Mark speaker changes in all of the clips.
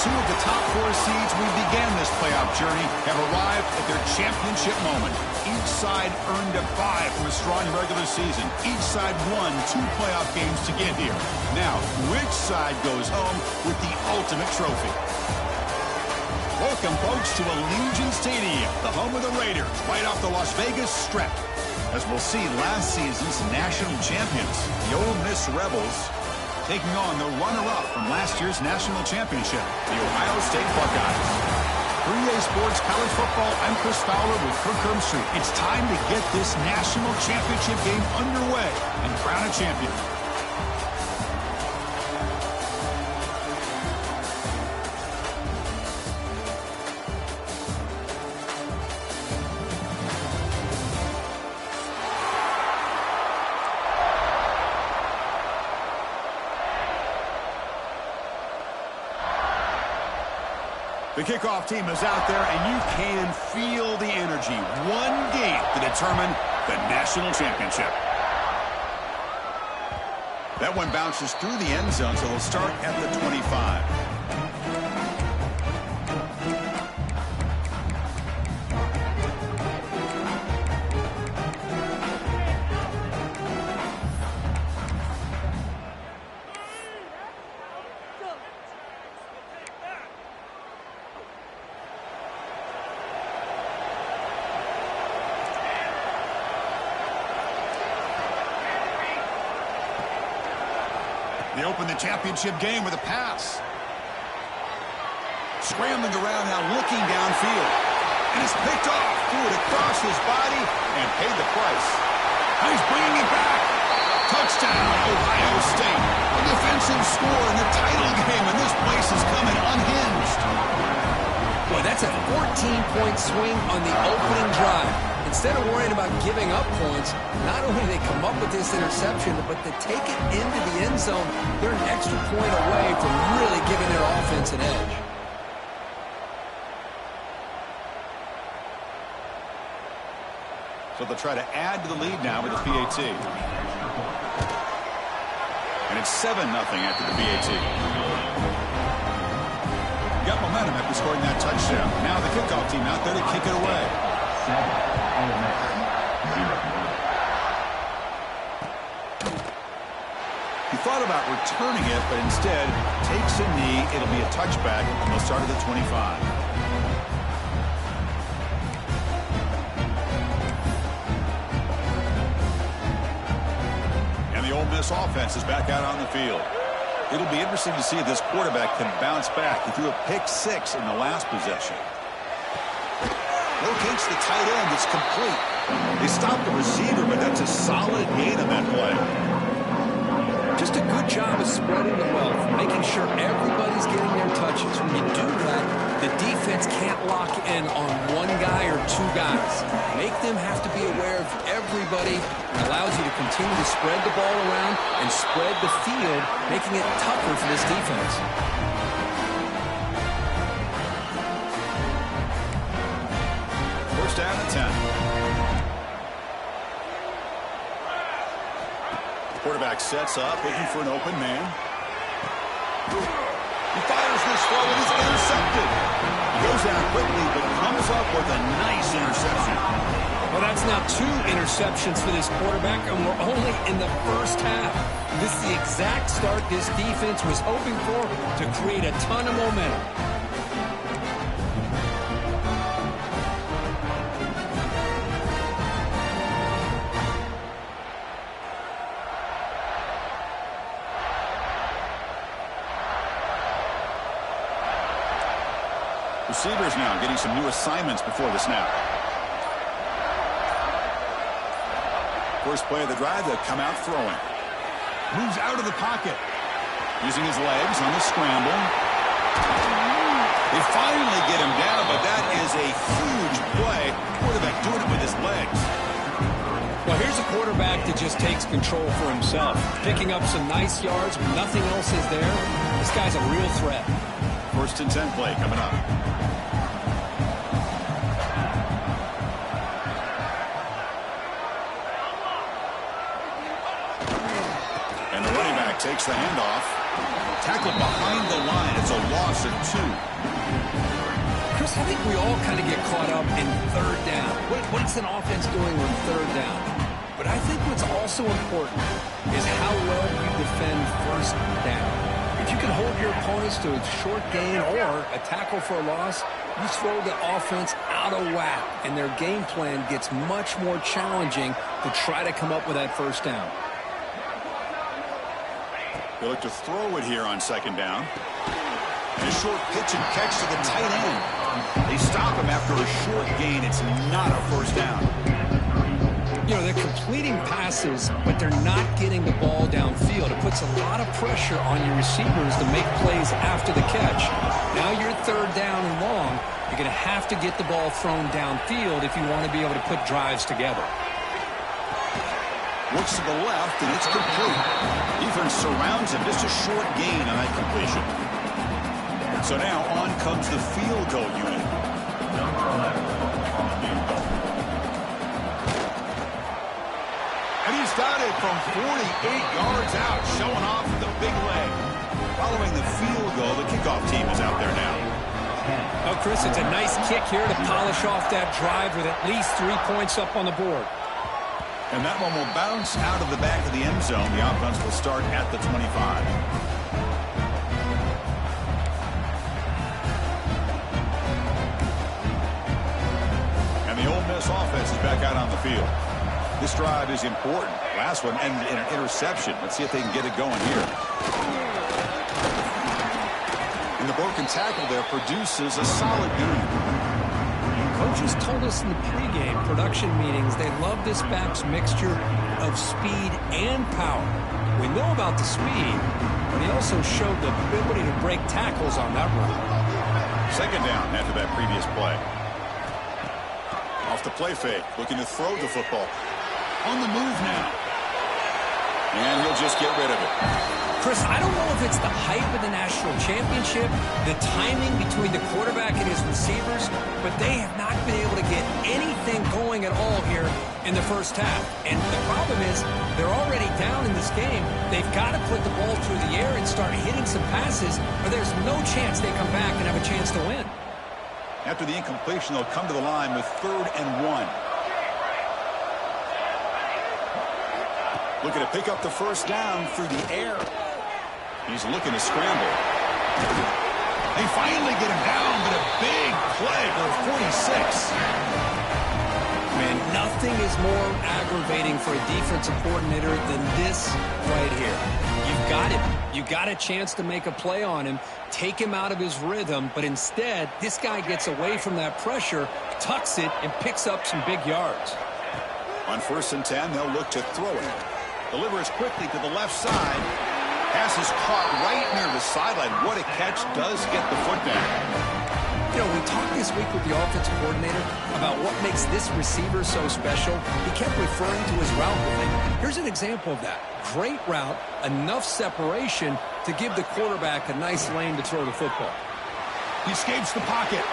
Speaker 1: two of the top four seeds we began this playoff journey have arrived at their championship moment. Each side earned a bye from a strong regular season. Each side won 2 playoff games to get here. Now, which side goes home with the ultimate trophy? Welcome, folks, to Allegiant Stadium, the home of the Raiders, right off the Las Vegas Strip. As we'll see last season's national champions, the Ole Miss Rebels, taking on the runner-up from last year's national championship, the Ohio State Buckeyes. For EA Sports College Football, I'm Chris Fowler with Kirk Herbstreit. It's time to get this national championship game underway and crown a champion. The kickoff team is out there, and you can feel the energy. One game to determine the national championship. That one bounces through the end zone, so they'll start at the 25. They open the championship game with a pass. Scrambling around now, looking downfield. And it's picked off. Threw it across his body and paid the price. Now he's bringing it back. Touchdown, Ohio State. A defensive score in the title game, and this place is coming unhinged.
Speaker 2: Boy, that's a 14-point swing on the opening drive. Instead of worrying about giving up points, not only do they come up with this interception, but to take it into the end zone, they're an extra point away from really giving their offense an edge.
Speaker 1: So they'll try to add to the lead now with the PAT. And it's 7-0 after the PAT. Got momentum after scoring that touchdown. Now the kickoff team out there to kick it away. He thought about returning it, but instead takes a knee. It'll be a touchback, and they'll start at the 25. And the Ole Miss offense is back out on the field. It'll be interesting to see if this quarterback can bounce back. He threw a pick-6 in the last possession. Locates the tight end. It's complete. They stopped the receiver, but that's a solid gain on that play.
Speaker 2: Just a good job of spreading the wealth, making sure everybody's getting their touches. When you do that, the defense can't lock in on one guy or two guys. Make them have to be aware of everybody. It allows you to continue to spread the ball around and spread the field, making it tougher for this defense.
Speaker 1: Down to 10. The quarterback sets up, looking for an open man. He fires this throw and is intercepted. He goes out quickly, but comes up with a nice interception.
Speaker 2: Well, that's now 2 interceptions for this quarterback, and we're only in the first half. This is the exact start this defense was hoping for to create a ton of momentum.
Speaker 1: Receivers now getting some new assignments before the snap. First play of the drive, they'll come out throwing. Moves out of the pocket. Using his legs on the scramble. They finally get him down, but that is a huge play. Quarterback doing it with his legs.
Speaker 2: Well, here's a quarterback that just takes control for himself. Picking up some nice yards when nothing else is there. This guy's a real threat.
Speaker 1: First and 10 play coming up. And the running back takes the handoff. Tackled behind the line. It's a loss of 2.
Speaker 2: Chris, I think we all kind of get caught up in third down. What's an offense doing on third down? But I think what's also important is how well you defend first down. If you can hold your opponents to a short gain or a tackle for a loss, you throw the offense out of whack, and their game plan gets much more challenging to try to come up with that first down.
Speaker 1: They look to throw it here on second down. And a short pitch and catch to the tight end. They stop him after a short gain. It's not a first down.
Speaker 2: You know, they're completing passes, but they're not getting the ball downfield. It puts a lot of pressure on your receivers to make plays after the catch. Now you're third down and long. You're going to have to get the ball thrown downfield if you want to be able to put drives together.
Speaker 1: Looks to the left, and it's complete. Defense surrounds him. Just a short gain on that completion. So now on comes the field goal unit. And he's got it from 48 yards out, showing off the big leg. Following the field goal, the kickoff team is out there now.
Speaker 2: Oh, Chris, it's a nice kick here to polish off that drive with at least 3 points up on the board.
Speaker 1: And that one will bounce out of the back of the end zone. The offense will start at the 25. And the Ole Miss offense is back out on the field. This drive is important. Last one ended in an interception. Let's see if they can get it going here. And the broken tackle there produces a solid gain.
Speaker 2: Coaches told us in the pregame production meetings they love this back's mixture of speed and power. We know about the speed, but he also showed the ability to break tackles on that run.
Speaker 1: Second down after that previous play. Off the play fake, looking to throw the football. On the move now. And he'll just get rid of it.
Speaker 2: Chris, I don't know if it's the hype of the national championship, the timing between the quarterback and his receivers, but they have not been able to get anything going at all here in the first half. And the problem is they're already down in this game. They've got to put the ball through the air and start hitting some passes, or there's no chance they come back and have a chance to win.
Speaker 1: After the incompletion, they'll come to the line with 3rd and 1. Looking to pick up the first down through the air. He's looking to scramble. They finally get him down, but a big play for 46.
Speaker 2: Man, nothing is more aggravating for a defensive coordinator than this right here. You've got him. You've got a chance to make a play on him, take him out of his rhythm, but instead, this guy gets away from that pressure, tucks it, and picks up some big yards.
Speaker 1: On 1st and 10, they'll look to throw it. Delivers quickly to the left side. Pass is caught right near the sideline. What a catch. Does get the foot down.
Speaker 2: You know, we talked this week with the offensive coordinator about what makes this receiver so special. He kept referring to his route running. Here's an example of that. Great route, enough separation to give the quarterback a nice lane to throw the football.
Speaker 1: He escapes the pocket.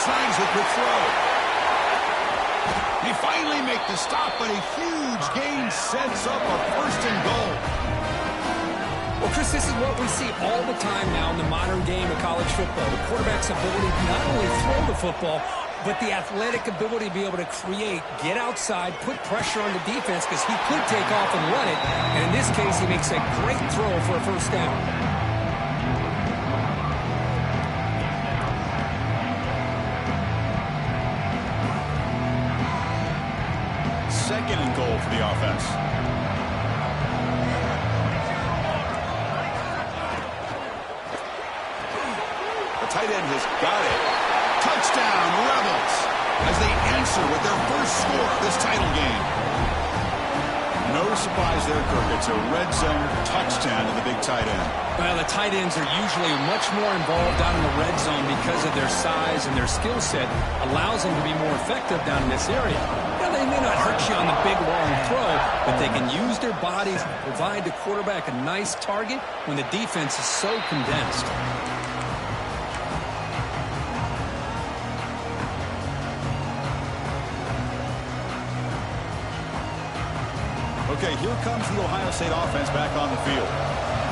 Speaker 1: Signs with the throw. They finally make the stop, but a huge gain sets up a 1st and goal.
Speaker 2: Well, Chris, this is what we see all the time now in the modern game of college football. The quarterback's ability to not only throw the football, but the athletic ability to be able to create, get outside, put pressure on the defense because he could take off and run it. And in this case, he makes a great throw for a first down.
Speaker 1: 2nd and goal for the offense. The tight end has got it. Touchdown, Rebels, as they answer with their first score of this title game. No surprise there, Kirk. It's a red zone touchdown to the big tight end.
Speaker 2: Well, the tight ends are usually much more involved down in the red zone because of their size and their skill set allows them to be more effective down in this area. Now, they may not hurt you on the big, long throw, but they can use their bodies to provide the quarterback a nice target when the defense is so condensed.
Speaker 1: Okay, here comes the Ohio State offense back on the field.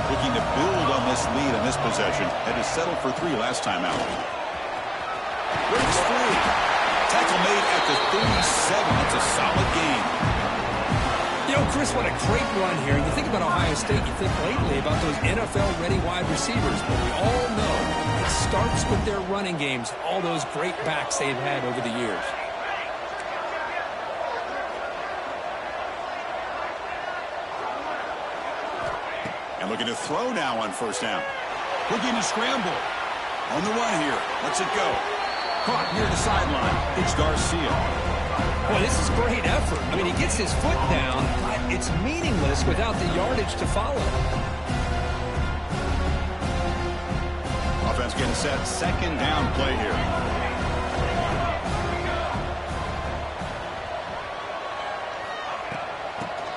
Speaker 1: Looking to build on this lead in this possession. Had to settle for 3 last time out. Breaks free. Tackle made at the 37. It's a solid game.
Speaker 2: You know, Chris, what a great run here. You think about Ohio State, you think lately about those NFL-ready wide receivers, but we all know it starts with their running games, all those great backs they've had over the years.
Speaker 1: And looking to throw now on first down. Looking to scramble. On the run here. Let's it go. Caught near the sideline. It's Garcia.
Speaker 2: Well, this is great effort. I mean, he gets his foot down, but it's meaningless without the yardage to follow.
Speaker 1: Offense getting set. Second down play here.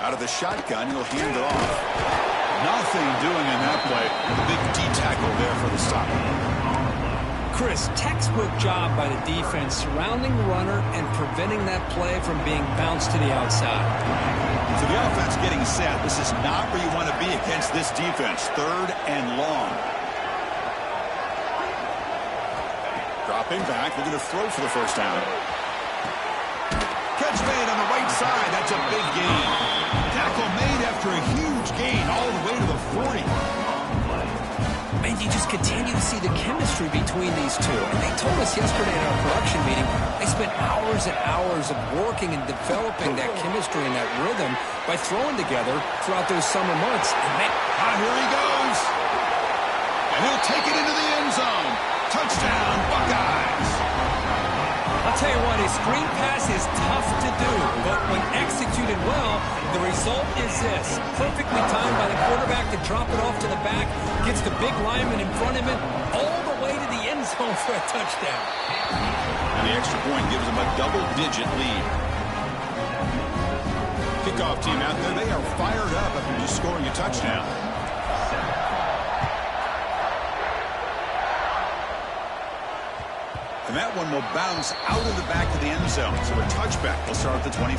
Speaker 1: Out of the shotgun, he'll hand it off. Nothing doing in that play. The big D tackle there for the stop.
Speaker 2: Chris, textbook job by the defense surrounding the runner and preventing that play from being bounced to the outside.
Speaker 1: So the offense getting set. This is not where you want to be against this defense. Third and long. Dropping back, looking to throw for the first down. Catch made on the right side. That's a big gain. Tackle made after a huge gain all the way to the 40.
Speaker 2: And you just continue to see the chemistry between these two. And they told us yesterday in our production meeting, they spent hours and hours of working and developing that chemistry and that rhythm by throwing together throughout those summer months. And
Speaker 1: here he goes. And he'll take it into the end zone. Touchdown, Buckeyes.
Speaker 2: I'll tell you what, a screen pass is tough to do, but when executed well, the result is this. Perfectly timed by the quarterback to drop it off to the back, gets the big lineman in front of him, all the way to the end zone for a touchdown.
Speaker 1: And the extra point gives them a double-digit lead. Kickoff team out there, they are fired up after just scoring a touchdown. And that one will bounce out of the back of the end zone. So a touchback will start at the 25.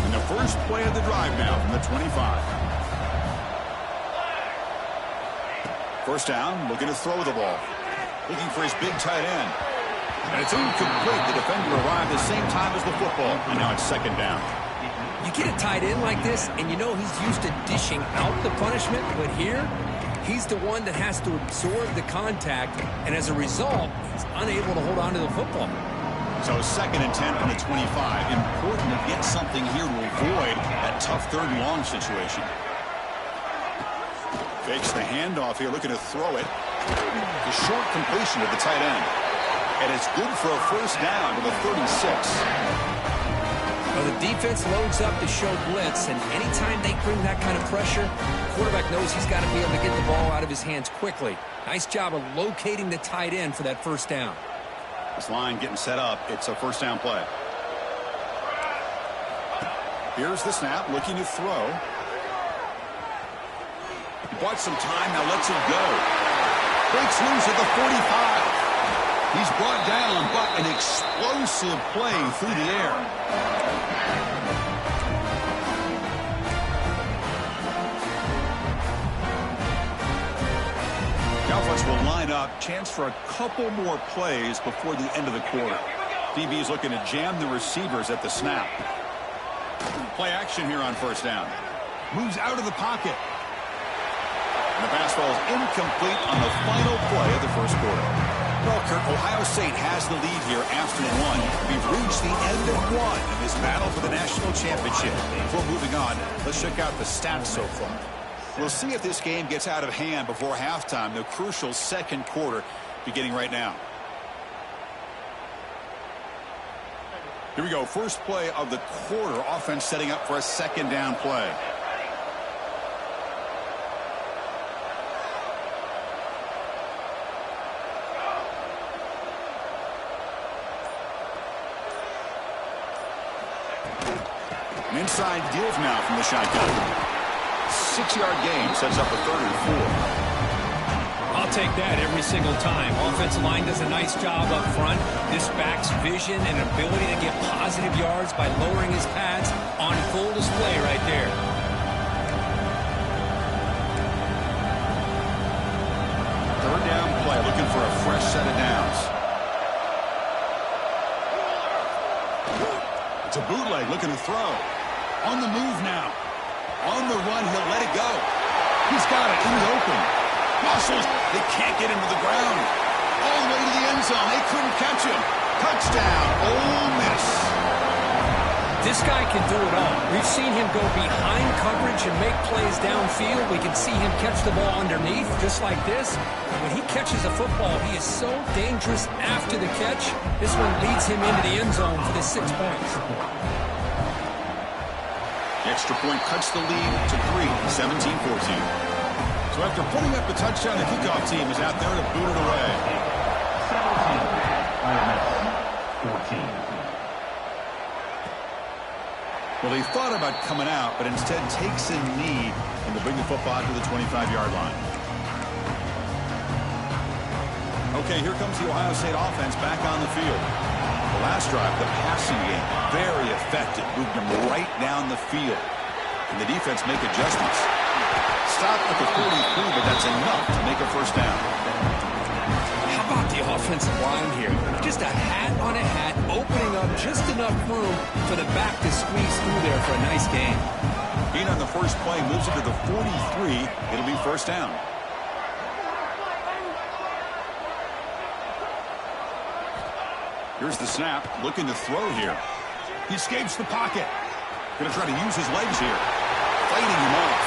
Speaker 1: And the first play of the drive now from the 25. First down, looking to throw the ball. Looking for his big tight end. And it's incomplete. The defender arrived at the same time as the football. And now it's second down.
Speaker 2: You get a tight end like this, and you know he's used to dishing out the punishment, but here, he's the one that has to absorb the contact, and as a result, he's unable to hold on to the football.
Speaker 1: So second and 10 from the 25. Important to get something here to avoid that tough third and long situation. Fakes the handoff here, looking to throw it. The short completion to the tight end. And it's good for a first down to the 36.
Speaker 2: Well, the defense loads up to show blitz, and anytime they bring that kind of pressure, the quarterback knows he's got to be able to get the ball out of his hands quickly. Nice job of locating the tight end for that first down.
Speaker 1: This line getting set up. It's a first down play. Here's the snap, looking to throw. He bought some time, now lets it go. Breaks loose at the 45. He's brought down, but an explosive play through the air. The offense will line up. Chance for a couple more plays before the end of the quarter. DB's looking to jam the receivers at the snap. Play action here on first down. Moves out of the pocket. And the pass ball is incomplete on the final play of the first quarter. Well, Kirk, Ohio State has the lead here after one. We've reached the end of one in this battle for the national championship. Before moving on, let's check out the stats so far. We'll see if this game gets out of hand before halftime, the crucial second quarter beginning right now. Here we go. First play of the quarter. Offense setting up for a second down play. An inside give now from the shotgun. 6-yard gain sets up a 3rd and 4.
Speaker 2: I'll take that every single time. Offensive line does a nice job up front. This back's vision and ability to get positive yards by lowering his pads on full display right there.
Speaker 1: Third down play, looking for a fresh set of downs. It's a bootleg, looking to throw. On the move now. On the run, he'll let it go. He's got it in the open. Muscles, they can't get him to the ground. All the way to the end zone. They couldn't catch him. Touchdown, Ole Miss.
Speaker 2: This guy can do it all. We've seen him go behind coverage and make plays downfield. We can see him catch the ball underneath, just like this. When he catches a football, he is so dangerous after the catch. This one leads him into the end zone for the 6 points.
Speaker 1: The extra point cuts the lead to 3, 17-14. So after putting up the touchdown, the kickoff team is out there to boot it away.
Speaker 3: 14.
Speaker 1: Well, he thought about coming out, but instead takes a knee and will bring the football to the 25-yard line. Okay, here comes the Ohio State offense back on the field. The last drive, the passing game, very effective. Moved them right down the field. And the defense make adjustments. Stop at the 43, but that's enough to make a first down.
Speaker 2: How about the offensive line here? Just a hat on a hat, opening up just enough room for the back to squeeze through there for a nice gain.
Speaker 1: Gain on the first play moves it to the 43. It'll be first down. Here's the snap, looking to throw here. He escapes the pocket. Going to try to use his legs here. Fighting him off.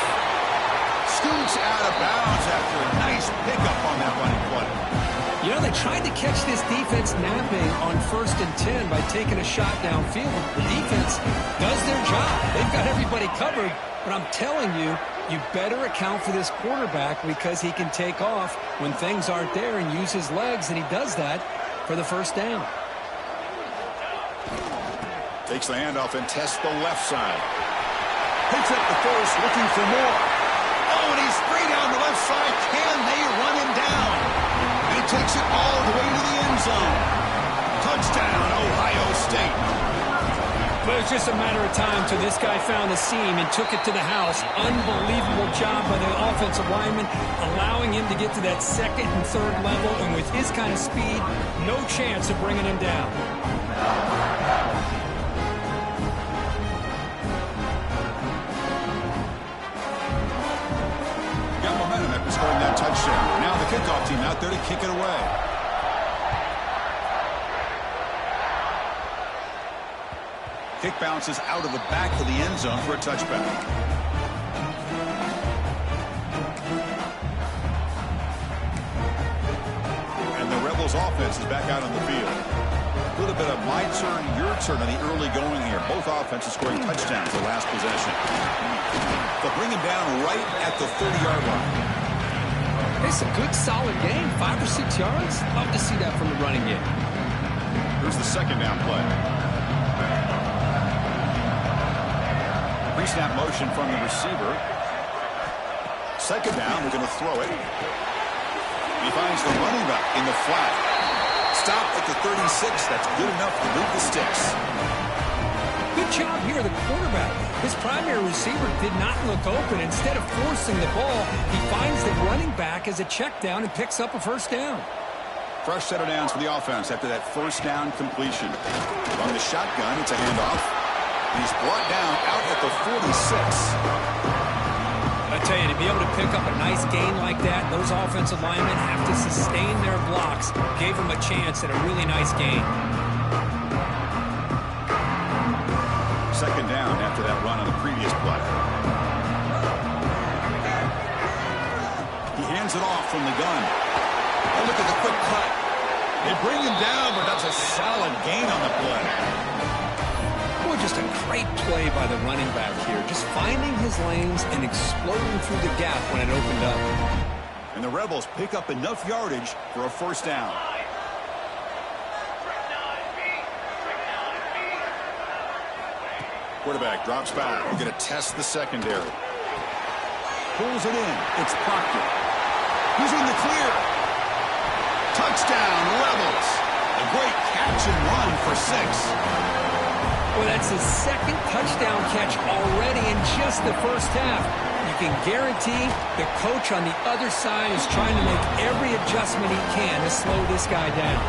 Speaker 1: Scoots out of bounds after a nice pickup on that running play.
Speaker 2: You know, they tried to catch this defense napping on 1st and 10 by taking a shot downfield. The defense does their job. They've got everybody covered, but I'm telling you, you better account for this quarterback because he can take off when things aren't there and use his legs, and he does that for the first down.
Speaker 1: Takes the handoff and tests the left side. Picks up the first, looking for more. Oh, and he's free down the left side. Can they run him down? And he takes it all the way to the end zone. Touchdown, Ohio State.
Speaker 2: But it was just a matter of time till this guy found a seam and took it to the house. Unbelievable job by the offensive lineman, allowing him to get to that 2nd and 3rd level. And with his kind of speed, no chance of bringing him down.
Speaker 1: After scoring that touchdown. Now the kickoff team out there to kick it away. Kick bounces out of the back of the end zone for a touchback. And the Rebels offense is back out on the field. A little bit of my turn, your turn on the early going here. Both offenses scoring touchdowns the last possession. They'll bring him down right at the 30-yard line.
Speaker 2: It's a good, solid game. 5 or 6 yards. Love to see that from the running game.
Speaker 1: Here's the second down play. Pre-snap motion from the receiver. Second down, we're going to throw it. He finds the running back in the flat. Stop at the 36. That's good enough to move the sticks.
Speaker 2: Good job here, the quarterback. His primary receiver did not look open. Instead of forcing the ball, he finds the running back as a check down and picks up a first down.
Speaker 1: Fresh set of downs for the offense after that first down completion. On the shotgun, it's a handoff. He's brought down out at the 46.
Speaker 2: I tell you, to be able to pick up a nice gain like that, those offensive linemen have to sustain their blocks. Gave him a chance at a really nice gain.
Speaker 1: Second down after that run on the previous play. He hands it off from the gun. Oh, look at the quick cut. They bring him down, but that's a solid gain on the play.
Speaker 2: Boy, just a great play by the running back here. Just finding his lanes and exploding through the gap when it opened up.
Speaker 1: And the Rebels pick up enough yardage for a first down. Quarterback drops back. We're going to test the secondary. Pulls it in. It's Proctor. He's in the clear. Touchdown, Rebels. A great catch and run for 6.
Speaker 2: Well, that's his second touchdown catch already in just the first half. You can guarantee the coach on the other side is trying to make every adjustment he can to slow this guy down.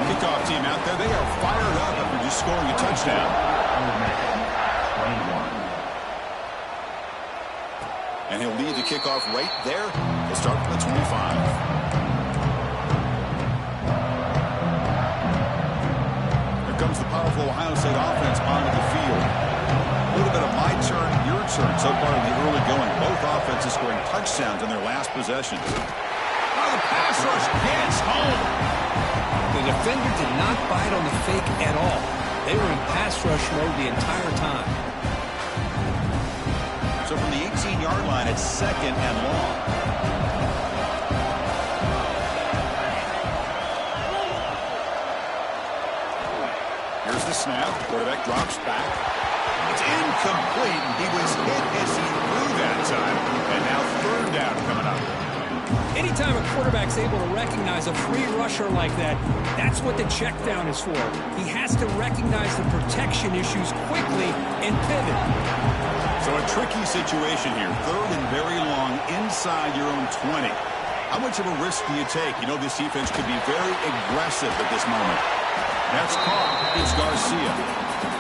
Speaker 1: Kickoff team out there, they are fired up after just scoring a touchdown.
Speaker 3: 21.
Speaker 1: And he'll lead the kickoff right there. He'll start from the 25. Here comes the powerful Ohio State offense onto the field. A little bit of my turn, your turn so far in the early going. Both offenses scoring touchdowns in their last possessions. Oh, the pass rush gets home.
Speaker 2: The defender did not bite on the fake at all. They were in pass rush mode the entire time.
Speaker 1: So from the 18-yard line, it's 2nd and long. Here's the snap. Quarterback drops back. It's incomplete. He was hit as he threw that time. And now 3rd down coming up.
Speaker 2: Anytime a quarterback's able to recognize a free rusher like that, that's what the check down is for. He has to recognize the protection issues quickly and pivot.
Speaker 1: So a tricky situation here. 3rd and very long inside your own 20. How much of a risk do you take? You know, this defense could be very aggressive at this moment. That's caught. It's Garcia.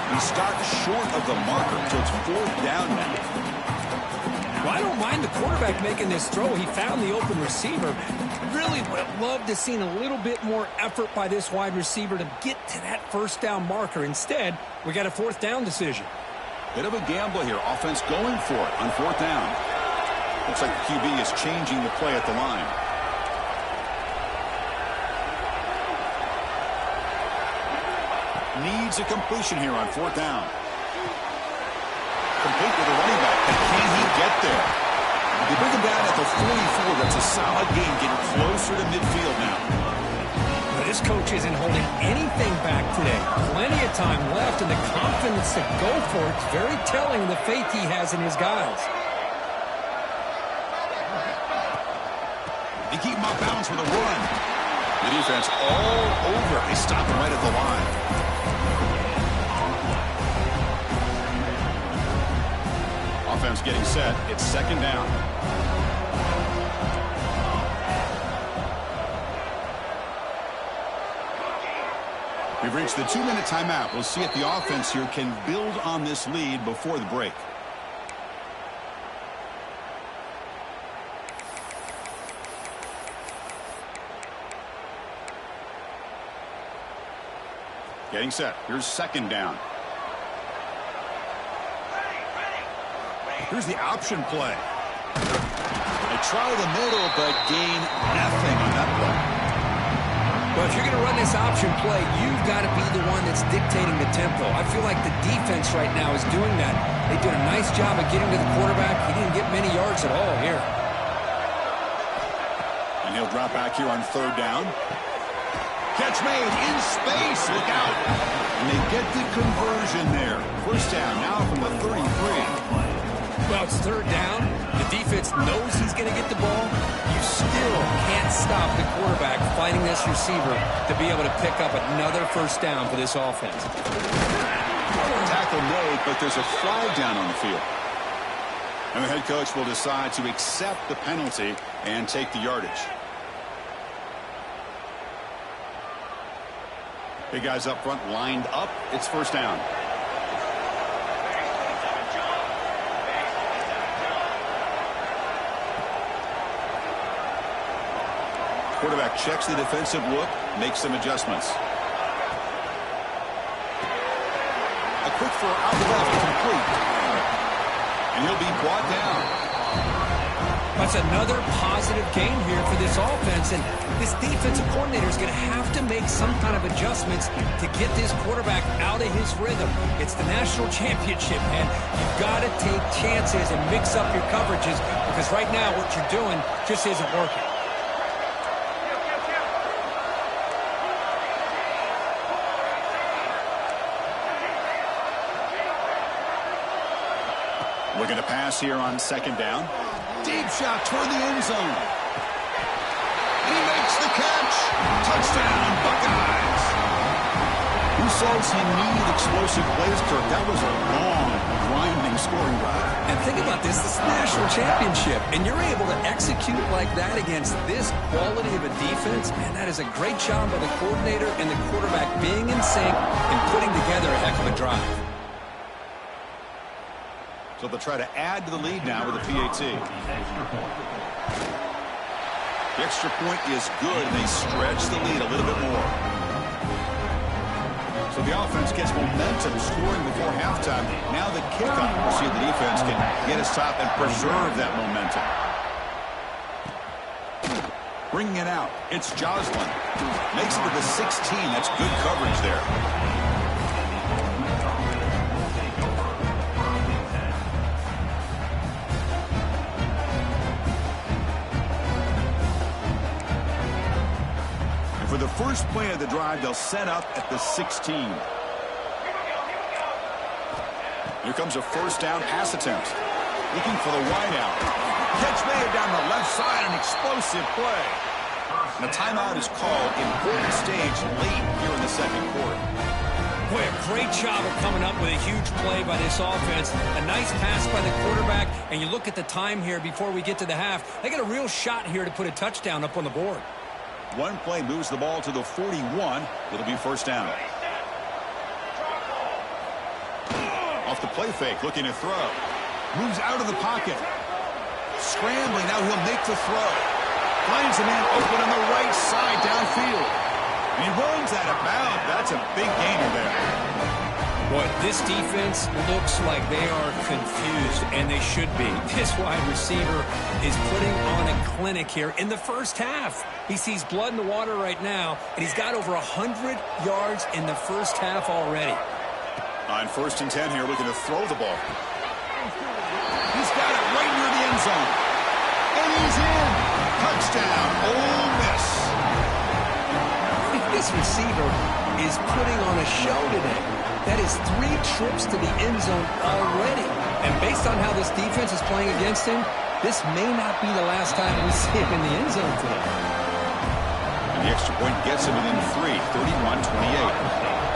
Speaker 1: He starts short of the marker, so it's 4th down now.
Speaker 2: Well, I don't mind the quarterback making this throw. He found the open receiver. Really would have loved to have seen a little bit more effort by this wide receiver to get to that 1st down marker. Instead, we got a 4th down decision.
Speaker 1: Bit of a gamble here. Offense going for it on 4th down. Looks like the QB is changing the play at the line. Needs a completion here on 4th down. Complete with a running back. And can he get there? They bring him down at the 44. That's a solid game, getting closer to midfield now.
Speaker 2: Well, this coach isn't holding anything back today. Plenty of time left, and the confidence to go for it is very telling of the faith he has in his guys.
Speaker 1: They keep him off balance with a run. The defense all over. They stop him right at the line. Offense getting set. It's 2nd down. We've reached the 2-minute timeout. We'll see if the offense here can build on this lead before the break. Getting set. Here's 2nd down. Here's the option play. They try the middle, but gain nothing on that play.
Speaker 2: Well, if you're going to run this option play, you've got to be the one that's dictating the tempo. I feel like the defense right now is doing that. They did a nice job of getting to the quarterback. He didn't get many yards at all here.
Speaker 1: And he'll drop back here on 3rd down. Catch made in space. Look out. And they get the conversion there. 1st down now from the 33.
Speaker 2: Well, it's 3rd down. The defense knows he's going to get the ball. You still can't stop the quarterback fighting this receiver to be able to pick up another 1st down for this offense.
Speaker 1: Tackle made, but there's a flag down on the field. And the head coach will decide to accept the penalty and take the yardage. Big guys up front lined up. It's 1st down. Quarterback checks the defensive look, makes some adjustments. A quick throw out left, complete. And he'll be brought down.
Speaker 2: That's another positive game here for this offense, and this defensive coordinator is going to have to make some kind of adjustments to get this quarterback out of his rhythm. It's the national championship, and you've got to take chances and mix up your coverages, because right now what you're doing just isn't working.
Speaker 1: Looking to pass here on 2nd down. Deep shot toward the end zone. And he makes the catch. Touchdown, Buckeyes. Who says he needed explosive plays, Kirk? That was a long, grinding scoring drive.
Speaker 2: And think about this is the national championship, and you're able to execute like that against this quality of a defense, man, that is a great job by the coordinator and the quarterback being in sync and putting together a heck of a drive.
Speaker 1: So they'll try to add to the lead now with a PAT. The extra point is good, and they stretch the lead a little bit more. So the offense gets momentum scoring before halftime. Now the kickoff. We'll see if the defense can get us top and preserve that momentum. Bringing it out, it's Joslin. Makes it to the 16. That's good coverage there. For the first play of the drive, they'll set up at the 16. Here comes a first down pass attempt. Looking for the wideout. Catch made down the left side, an explosive play. And a timeout is called. Important stage late here in the second quarter.
Speaker 2: Boy, a great job of coming up with a huge play by this offense. A nice pass by the quarterback. And you look at the time here before we get to the half. They got a real shot here to put a touchdown up on the board.
Speaker 1: One play moves the ball to the 41. It'll be first down. Off the play fake, looking to throw. Moves out of the pocket. Scrambling, now he'll make the throw. Finds a man open on the right side downfield. And he runs out of bounds. That's a big gainer there.
Speaker 2: Boy, this defense looks like they are confused, and they should be. This wide receiver is putting on a clinic here in the first half. He sees blood in the water right now, and he's got over 100 yards in the first half already.
Speaker 1: On first and 10 here, looking to throw the ball. He's got it right near the end zone. And he's in. Touchdown, Ole Miss.
Speaker 2: This receiver is putting on a show today. That is 3 trips to the end zone already. And based on how this defense is playing against him, this may not be the last time we see him in the end zone today.
Speaker 1: And the extra point gets him within 3, 31-28.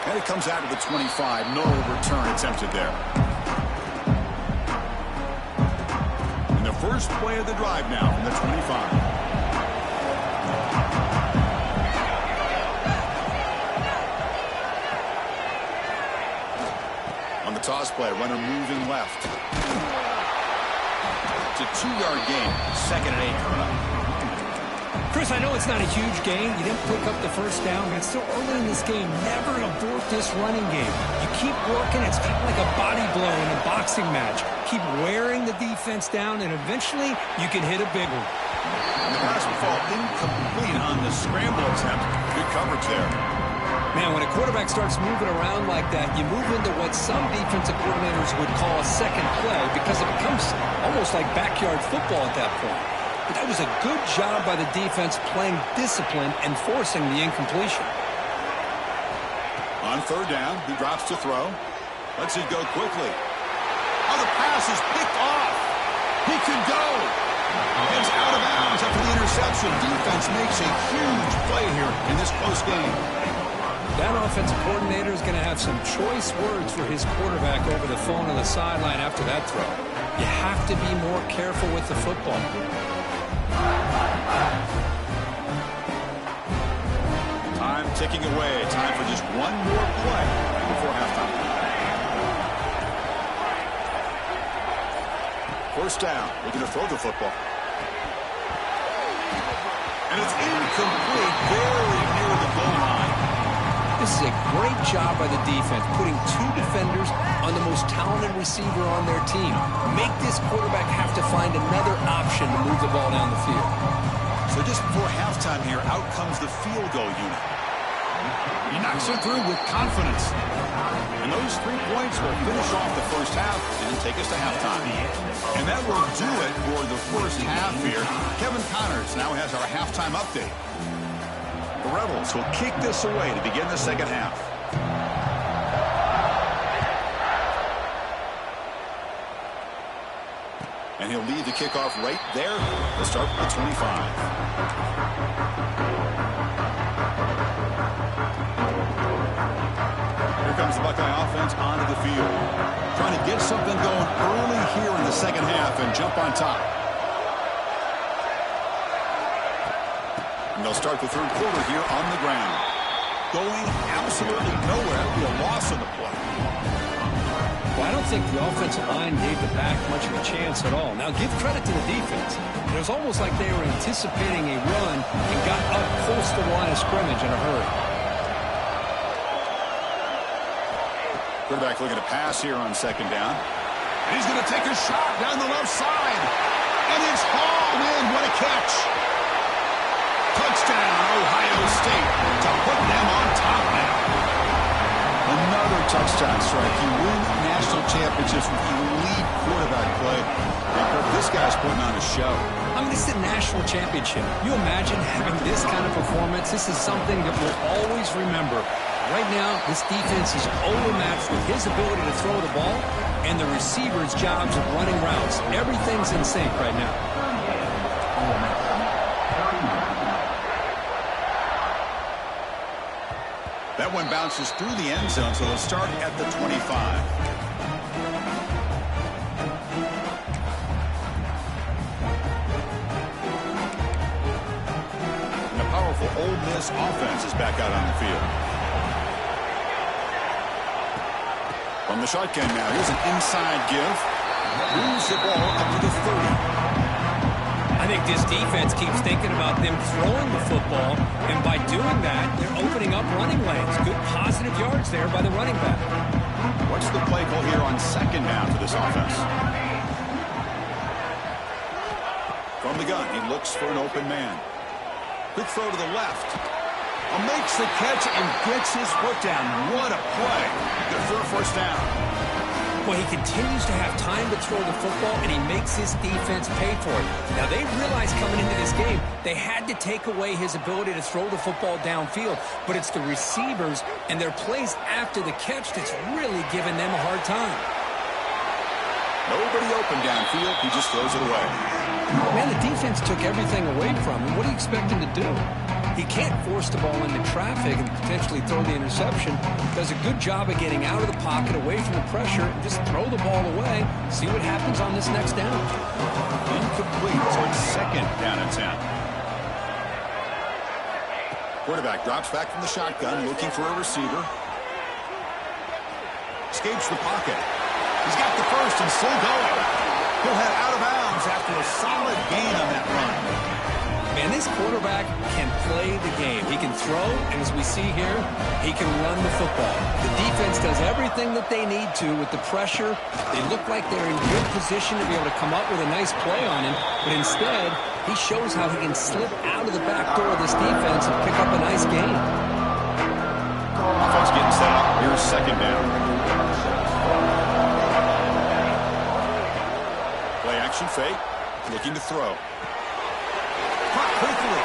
Speaker 1: And it comes out to the 25. No return attempted there. And the first play of the drive now from the 25. Toss play, runner moving left. It's a 2-yard gain. Second and 8 coming up.
Speaker 2: Chris, I know it's not a huge gain. You didn't pick up the first down, but it's still early in this game. Never abort this running game. You keep working. It's kind of like a body blow in a boxing match. Keep wearing the defense down, and eventually you can hit a big one.
Speaker 1: And the pass will fall incomplete on the scramble attempt. Good coverage there.
Speaker 2: Man, when a quarterback starts moving around like that, you move into what some defensive coordinators would call a second play because it becomes almost like backyard football at that point. But that was a good job by the defense playing discipline and forcing the incompletion.
Speaker 1: On third down, he drops to throw. Lets it go quickly. Oh, the pass is picked off. He can go. It's out of bounds after the interception. Defense makes a huge play here in this close game.
Speaker 2: That offensive coordinator is going to have some choice words for his quarterback over the phone on the sideline after that throw. You have to be more careful with the football.
Speaker 1: Time ticking away. Time for just one more play before halftime. First down. Looking to throw the football. And it's incomplete. Very near the goal line.
Speaker 2: This is a great job by the defense, putting 2 defenders on the most talented receiver on their team. Make this quarterback have to find another option to move the ball down the field.
Speaker 1: So just before halftime here, out comes the field goal unit. He knocks it through with confidence. And those 3 points will finish off the first half and take us to halftime. And that will do it for the first half here. Kevin Connors now has our halftime update. The Rebels will kick this away to begin the second half. And he'll lead the kickoff right there. They'll start with the 25. Here comes the Buckeye offense onto the field. Trying to get something going early here in the second half and jump on top. And they'll start the third quarter here on the ground. Going absolutely nowhere. That'll be a loss on the play.
Speaker 2: Well, I don't think the offensive line gave the back much of a chance at all. Now, give credit to the defense. It was almost like they were anticipating a run and got up close to the line of scrimmage in a hurry.
Speaker 1: Quarterback looking to pass here on second down. And he's going to take a shot down the left side. And it's hauled in. What a catch. Touchdown, Ohio State, to put them on top now. Another touchdown strike. You win national championships with elite quarterback play. And this guy's putting on a show.
Speaker 2: I mean, this is a national championship. You imagine having this kind of performance? This is something that we'll always remember. Right now, this defense is overmatched with his ability to throw the ball and the receiver's jobs of running routes. Everything's in sync right now.
Speaker 1: That one bounces through the end zone, so they'll start at the 25. And the powerful Ole Miss offense is back out on the field. From the shotgun now, here's an inside give. Moves the ball up to the 30.
Speaker 2: I think this defense keeps thinking about them throwing the football, and by doing that, they're opening up running lanes. Good positive yards there by the running back.
Speaker 1: What's the play call here on second down for this offense? From the gun, he looks for an open man. Quick throw to the left. Makes the catch and gets his foot down. What a play. Good for a first down.
Speaker 2: Well, he continues to have time to throw the football, and he makes his defense pay for it. Now, they realized coming into this game they had to take away his ability to throw the football downfield, but it's the receivers and their plays after the catch that's really giving them a hard time.
Speaker 1: Nobody open downfield. He just throws it away.
Speaker 2: Man, the defense took everything away from him. What do you expect him to do? He can't force the ball into traffic and potentially throw the interception. Does a good job of getting out of the pocket, away from the pressure, and just throw the ball away. See what happens on this next down.
Speaker 1: Incomplete, so it's second down and 10. Quarterback drops back from the shotgun, looking for a receiver. Escapes the pocket. He's got the first and still going. He'll head out of bounds after a solid gain on that run.
Speaker 2: Man, this quarterback can play the game. He can throw, and as we see here, he can run the football. The defense does everything that they need to with the pressure. They look like they're in good position to be able to come up with a nice play on him, but instead, he shows how he can slip out of the back door of this defense and pick up a nice gain.
Speaker 1: Offense getting set up. Here's second down. Play action fake. Looking to throw. Quickly.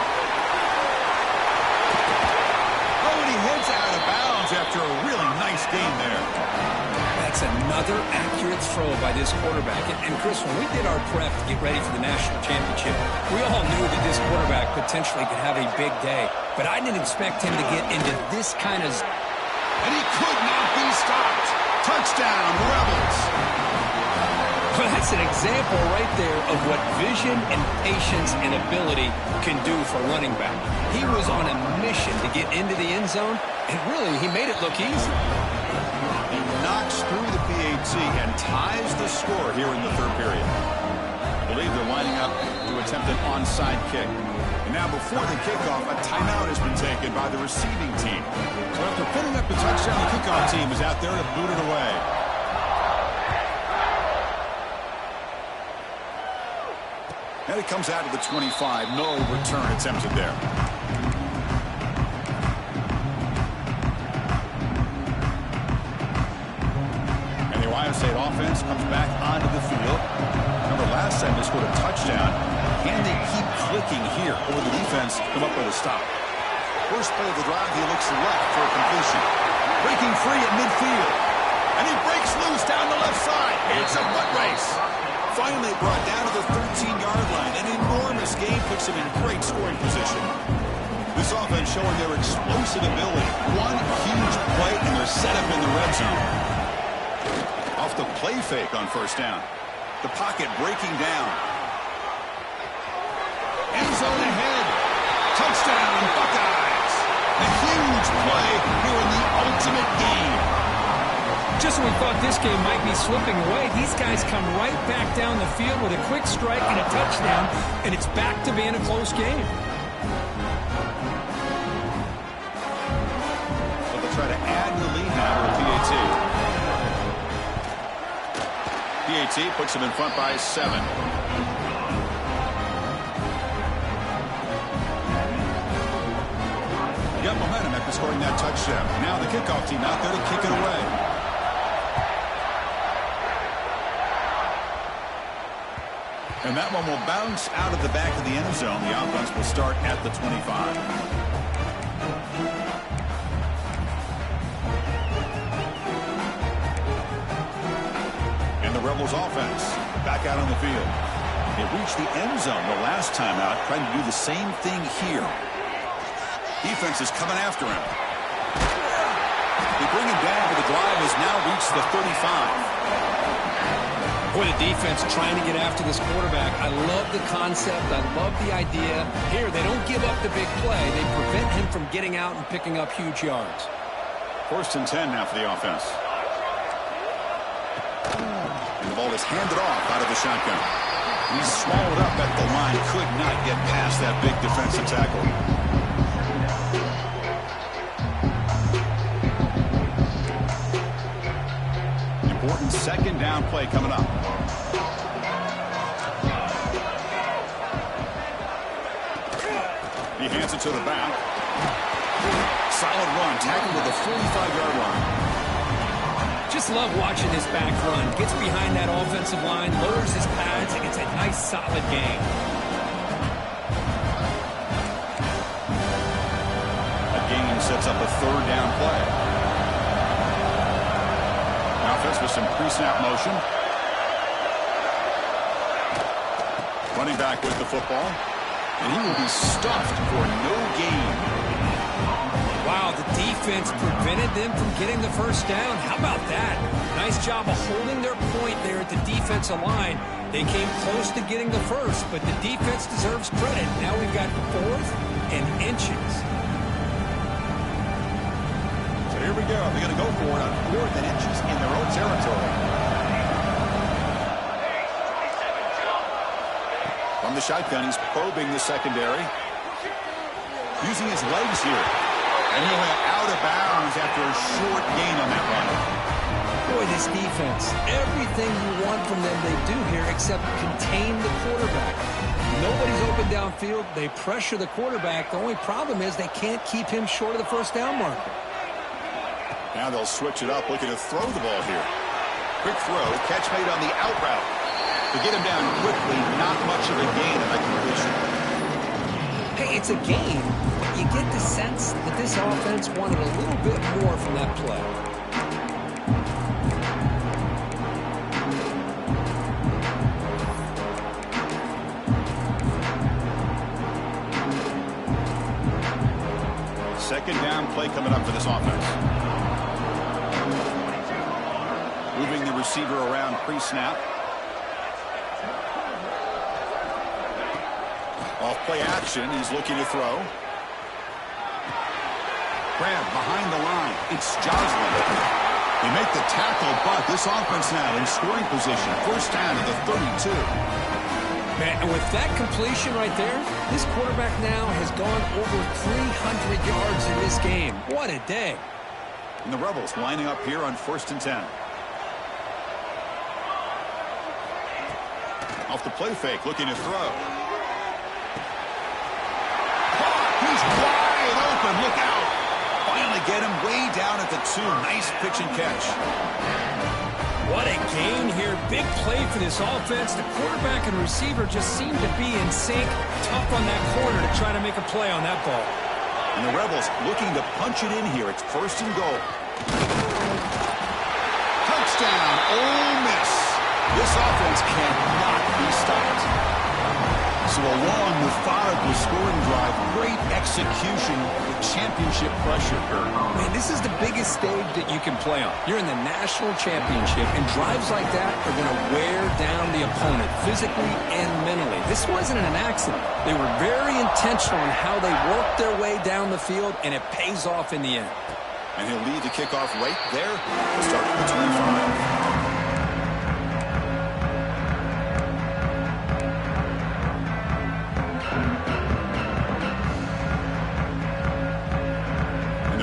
Speaker 1: Oh, and he heads out of bounds after a really nice game there.
Speaker 2: That's another accurate throw by this quarterback. And Chris, when we did our prep to get ready for the national championship, we all knew that this quarterback potentially could have a big day. But I didn't expect him to get into this kind of...
Speaker 1: And he could not be stopped. Touchdown, Rebels.
Speaker 2: Well, that's an example right there of what vision and patience and ability can do for a running back. He was on a mission to get into the end zone, and really, he made it look easy.
Speaker 1: He knocks through the PAT and ties the score here in the third period. I believe they're lining up to attempt an onside kick. And now before the kickoff, a timeout has been taken by the receiving team. So after putting up the touchdown, the kickoff team is out there to boot it away. And it comes out of the 25. No return attempted there. And the Ohio State offense comes back onto the field. Remember, last time they scored a touchdown. Can they keep clicking here over the defense to come up with a stop? First play of the drive, he looks left for a completion. Breaking free at midfield. And he breaks loose down the left side. It's a foot race. Finally brought down to the 13-yard line. An enormous gain puts them in great scoring position. This offense showing their explosive ability. One huge play, and they're set up in the red zone. Off the play fake on first down. The pocket breaking down. End zone ahead. Touchdown, Buckeyes. A huge play here in the ultimate game.
Speaker 2: Just when we thought this game might be slipping away, these guys come right back down the field with a quick strike and a touchdown, and it's back to being a close game.
Speaker 1: Well, they'll try to add the lead now with PAT. PAT puts them in front by 7. They got momentum after scoring that touchdown. Now the kickoff team out there to kick it away. And that one will bounce out of the back of the end zone. The offense will start at the 25. And the Rebels offense back out on the field. They reached the end zone the last time out, trying to do the same thing here. Defense is coming after him. They bring him down, but the drive has now reached the 35.
Speaker 2: Boy, the defense trying to get after this quarterback. I love the concept. I love the idea. Here, they don't give up the big play. They prevent him from getting out and picking up huge yards.
Speaker 1: 1st and 10 now for the offense. And the ball is handed off out of the shotgun. He's swallowed up at the line. Could not get past that big defensive tackle. Important 2nd down play coming up. He hands it to the back. Solid run, tackled to the 45-yard line.
Speaker 2: Just love watching this back run. Gets behind that offensive line, lowers his pads, and gets a nice, solid gain.
Speaker 1: That gain sets up a 3rd down play. Offense with some pre-snap motion. Running back with the football. And he will be stuffed for no gain.
Speaker 2: Wow, the defense prevented them from getting the 1st down. How about that? Nice job of holding their point there at the defensive line. They came close to getting the 1st, but the defense deserves credit. Now we've got 4th and inches.
Speaker 1: Here we go. They're going to go for it on 4th and inches in their own territory. From the shotgun, he's probing the secondary. Using his legs here. And he'll have out of bounds after a short gain on that run.
Speaker 2: Boy, this defense, everything you want from them they do here except contain the quarterback. Nobody's open downfield. They pressure the quarterback. The only problem is they can't keep him short of the 1st down marker.
Speaker 1: Now they'll switch it up, looking to throw the ball here. Quick throw, catch made on the out route. To get him down quickly, not much of a gain on that completion.
Speaker 2: Hey, it's a gain, but you get the sense that this offense wanted a little bit more from that play.
Speaker 1: Second down play coming up for this offense. Moving the receiver around pre-snap. Off play action, he's looking to throw. Grab behind the line, it's Joslin. They make the tackle, but this offense now in scoring position. 1st down to the 32.
Speaker 2: Man, and with that completion right there, this quarterback now has gone over 300 yards in this game. What a day.
Speaker 1: And the Rebels lining up here on 1st and 10. Off the play fake, looking to throw. He's wide open. Look out. Finally get him way down at the 2. Nice pitch and catch.
Speaker 2: What a gain here. Big play for this offense. The quarterback and receiver just seem to be in sync. Tough on that corner to try to make a play on that ball.
Speaker 1: And the Rebels looking to punch it in here. It's 1st and goal. Touchdown, Ole Miss. This offense cannot be stopped. So a long, methodical scoring drive, great execution with championship pressure.
Speaker 2: Man, this is the biggest stage that you can play on. You're in the national championship, and drives like that are going to wear down the opponent physically and mentally. This wasn't an accident. They were very intentional in how they worked their way down the field, and it pays off in the end.
Speaker 1: And he'll lead the kickoff right there. Start with the 25.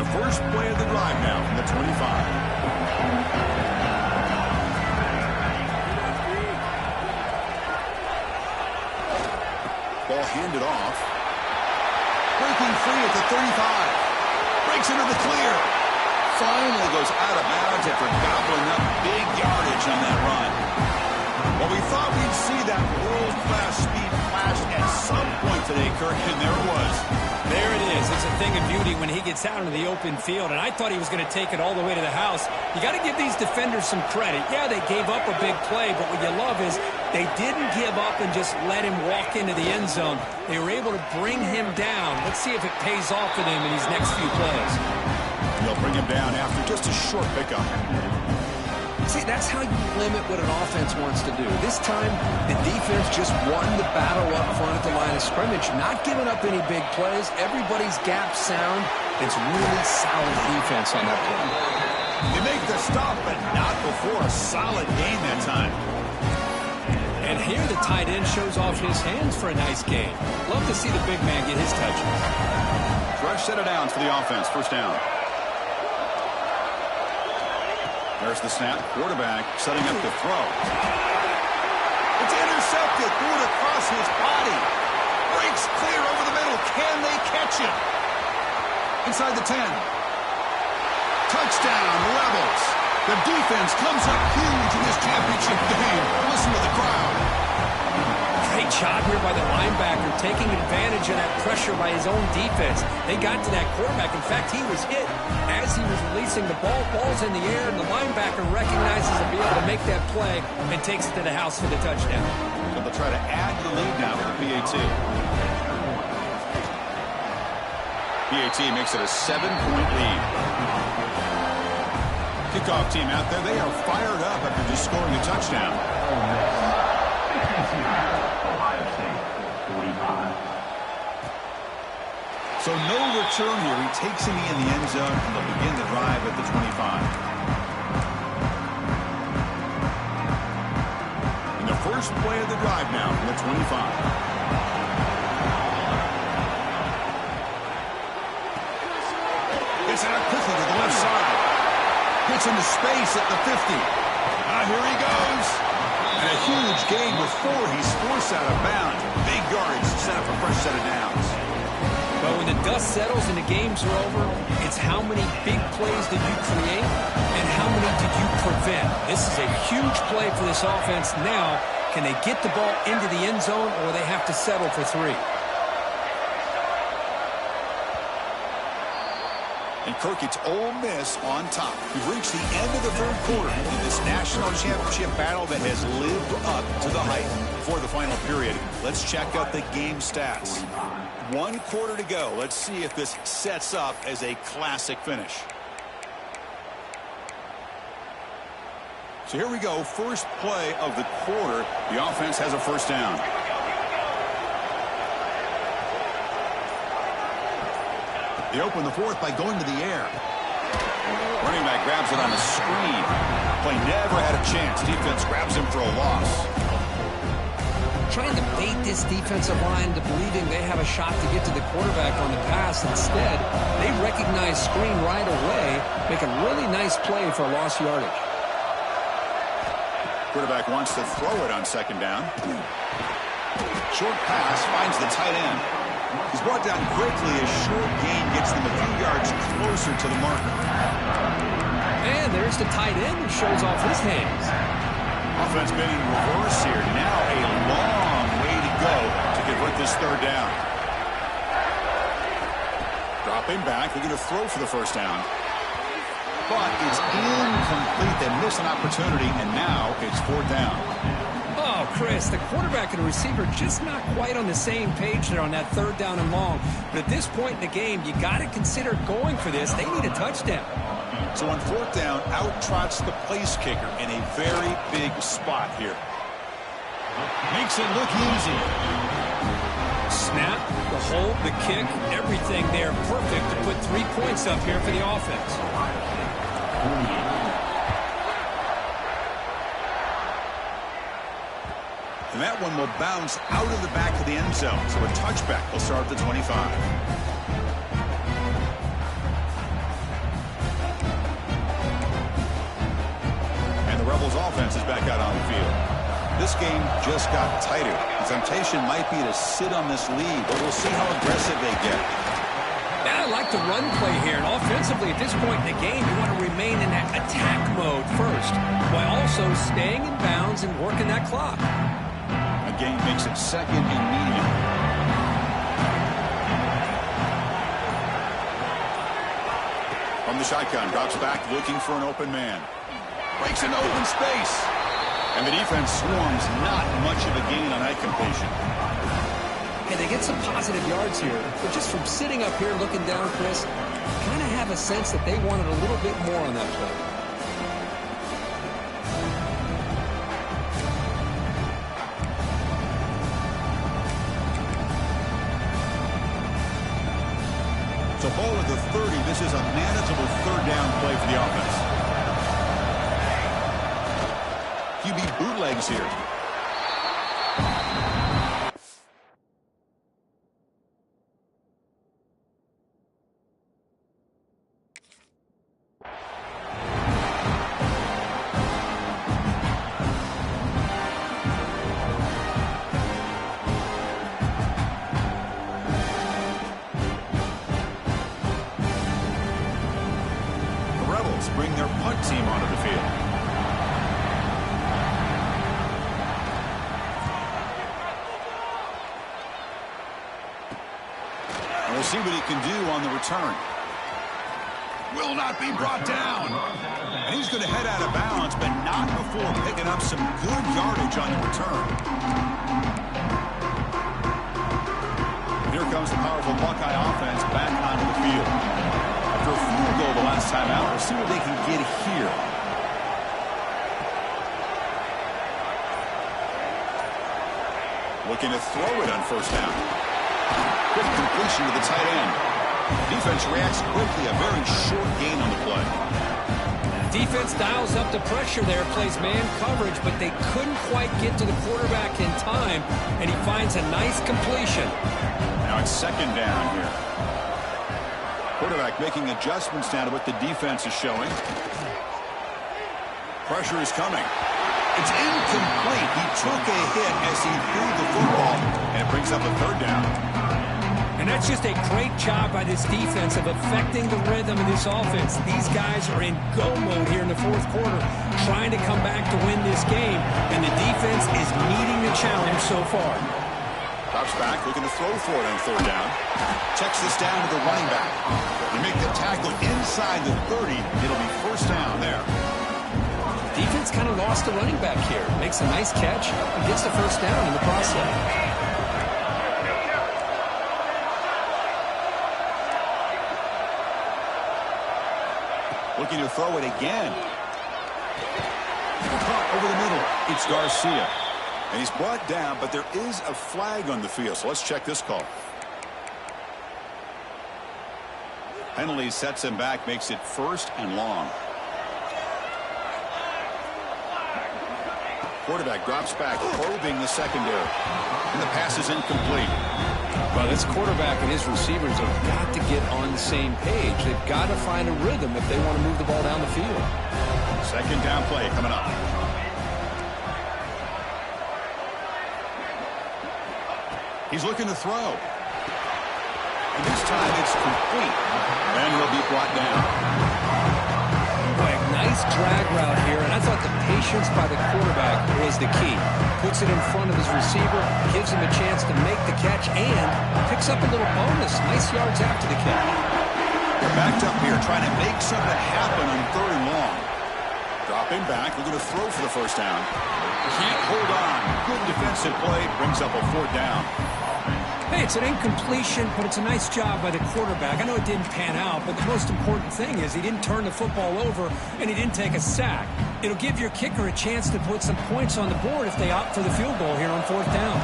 Speaker 1: First play of the drive now from the 25. Ball handed off. Breaking free at the 35. Breaks into the clear. Finally goes out of bounds after gobbling up big yardage on that run. Well, we thought we'd see that world-class speed flash at some point today, Kirk, and there it was.
Speaker 4: There it is. It's a thing of beauty when he gets out into the open field, and I thought he was going to take it all the way to the house. You got to give these defenders some credit. Yeah, they gave up a big play, but what you love is they didn't give up and just let him walk into the end zone. They were able to bring him down. Let's see if it pays off for them in these next few plays.
Speaker 1: They'll bring him down after just a short pickup.
Speaker 2: See, that's how you limit what an offense wants to do. This time, the defense just won the battle up front at the line of scrimmage, not giving up any big plays. Everybody's gap sound. It's really solid defense on that play.
Speaker 1: They make the stop, but not before a solid gain that time.
Speaker 4: And here the tight end shows off his hands for a nice gain. Love to see the big man get his touches.
Speaker 1: Fresh set of downs for the offense. First down. There's the snap. Quarterback setting up the throw. It's intercepted. Threw it across his body. Breaks clear over the middle. Can they catch him? Inside the 10. Touchdown, Rebels. The defense comes up huge in this championship game. Listen to the crowd.
Speaker 4: Great job here by the linebacker, taking advantage of that pressure by his own defense. They got to that quarterback. In fact, he was hit as he was releasing the ball. Ball's in the air, and the linebacker recognizes to be able to make that play and takes it to the house for the touchdown.
Speaker 1: So they'll try to add to the lead now with the PAT. PAT makes it a 7-point lead. Kickoff team out there, they are fired up after just scoring a touchdown.
Speaker 3: Ohio State, 45.
Speaker 1: So no return here. He takes him in the end zone, and they'll begin the drive at the 25. And the first play of the drive now from the 25. Gets out quickly to the left side. Gets into space at the 50. Here he goes. And a huge gain with 4. He's forced out of bounds. Big yardage to set up a fresh set of downs.
Speaker 4: But when the dust settles and the games are over, it's how many big plays did you create and how many did you prevent. This is a huge play for this offense. Now, can they get the ball into the end zone, or they have to settle for 3?
Speaker 1: And Kirk, it's Ole Miss on top. We've reached the end of the third quarter in this national championship battle that has lived up to the hype for the final period. Let's check out the game stats. 1 quarter to go. Let's see if this sets up as a classic finish. So here we go. First play of the quarter. The offense has a first down. They open the fourth by going to the air. Running back grabs it on a screen. Play never had a chance. Defense grabs him for a loss.
Speaker 2: Trying to bait this defensive line to believing they have a shot to get to the quarterback on the pass. Instead, they recognize screen right away, make a really nice play for lost yardage.
Speaker 1: Quarterback wants to throw it on second down. Short pass finds the tight end. He's brought down quickly as short gain gets them a few yards closer to the marker.
Speaker 2: And there's the tight end who shows off his hands.
Speaker 1: Offense been in reverse here. Now a long way to go to convert this third down. Dropping back. They're going to throw for the first down. but it's incomplete. They miss an opportunity, and now it's fourth down.
Speaker 4: Oh, Chris, the quarterback and the receiver just not quite on the same page there on that third down and long. But at this point in the game, you got to consider going for this. They need a touchdown.
Speaker 1: So on fourth down, out trots the place kicker in a very big spot here. Makes it look easy.
Speaker 4: Snap, the hold, the kick, everything there perfect to put 3 points up here for the offense.
Speaker 1: And that one will bounce out of the back of the end zone. So a touchback will start at the 25. And the Rebels offense is back out on the field. This game just got tighter. The temptation might be to sit on this lead, but we'll see how aggressive they get.
Speaker 4: Yeah, I like the run play here. And offensively, at this point in the game, you want to remain in that attack mode first, while also staying in bounds and working that clock.
Speaker 1: A game makes it second and medium. From the shotgun, drops back, looking for an open man. Breaks into open space. And the defense swarms, not much of a gain on that completion.
Speaker 4: Yeah, they get some positive yards here, but just from sitting up here looking down, Chris, kind of have a sense that they wanted a little bit more on that play.
Speaker 1: So ball at the 30, this is a manageable third down play for the offense. QB bootlegs here. The Rebels bring their punt team onto the field. We'll see what he can do on the return. Will not be brought down. And he's going to head out of bounds, but not before picking up some good yardage on the return. Here comes the powerful Buckeye offense back onto the field. After a field goal the last time out, we'll see what they can get here. Looking to throw it on first down. Quick completion to the tight end. Defense reacts quickly, a very short gain on the play.
Speaker 4: Defense dials up the pressure there, plays man coverage, but they couldn't quite get to the quarterback in time, and he finds a nice completion.
Speaker 1: Now it's second down here. Quarterback making adjustments now to what the defense is showing. Pressure is coming. It's incomplete. He took a hit as he threw the football, and it brings up a third down.
Speaker 4: And that's just a great job by this defense of affecting the rhythm of this offense. These guys are in go mode here in the fourth quarter, trying to come back to win this game, and the defense is meeting the challenge so far.
Speaker 1: Drops back, looking to throw for it on third down. Checks this down to the running back. They make the tackle inside the 30. It'll be first down there.
Speaker 4: Defense kind of lost the running back here. Makes a nice catch and gets the first down in the process.
Speaker 1: Looking to throw it again. Caught over the middle. It's Garcia. And he's brought down, but there is a flag on the field. So let's check this call. Penalty sets him back, makes it first and long. Quarterback drops back, probing the secondary. And the pass is incomplete.
Speaker 2: Well, this quarterback and his receivers have got to get on the same page. They've got to find a rhythm if they want to move the ball down the field.
Speaker 1: Second down play coming up. He's looking to throw. And this time it's complete. And he'll be brought down.
Speaker 4: Boy, nice drag route here, and I thought the patience by the quarterback was the key. Puts it in front of his receiver, gives him a chance to make the catch, and picks up a little bonus. Nice yards after the catch.
Speaker 1: backed up here, trying to make something happen on 3rd and long. Dropping back, looking to throw for the first down. Can't hold on. Good defensive play, brings up a 4th down.
Speaker 4: Hey, it's an incompletion, but it's a nice job by the quarterback. I know it didn't pan out, but the most important thing is he didn't turn the football over and he didn't take a sack. It'll give your kicker a chance to put some points on the board if they opt for the field goal here on 4th down.